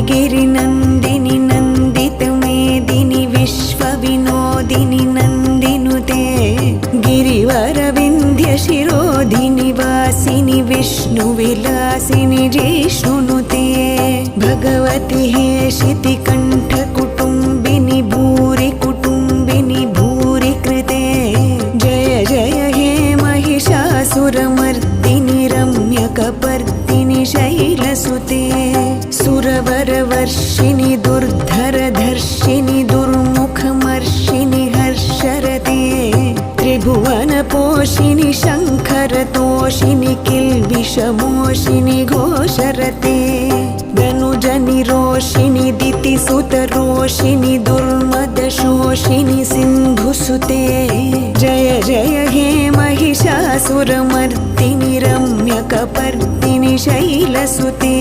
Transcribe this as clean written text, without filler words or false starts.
गिरिनन्दिनि नन्दितमेदिनि विश्वविनोदिनि नन्दिनुते गिरिवरविन्ध्यशिरोधिनि वासिनि विष्णुविलासिनि जिष्णुनुते भगवति हेशितिकण्ठकुटुम्बिनि भूरि कुटुम्बिनि भूरि कृते जय जय हे महिषासुरमर्दिनि रम्यकपर्दिनि शैलसुते सुरवरवर्षिणि दुर्धरधर्षिणि दुर्मुखमर्षिणि हर्षरते त्रिभुवनपोषिणि शङ्खरतोषिणि किल्बिषमोषिणि घोषरते धनुजनिरोषिणि दितिसुतरोषिणि दुर्मदशोषिणि सिन्धुसुते जय जय हे महिषासुरमर्दिनि रम्यकपर्दिनि शैलसुते।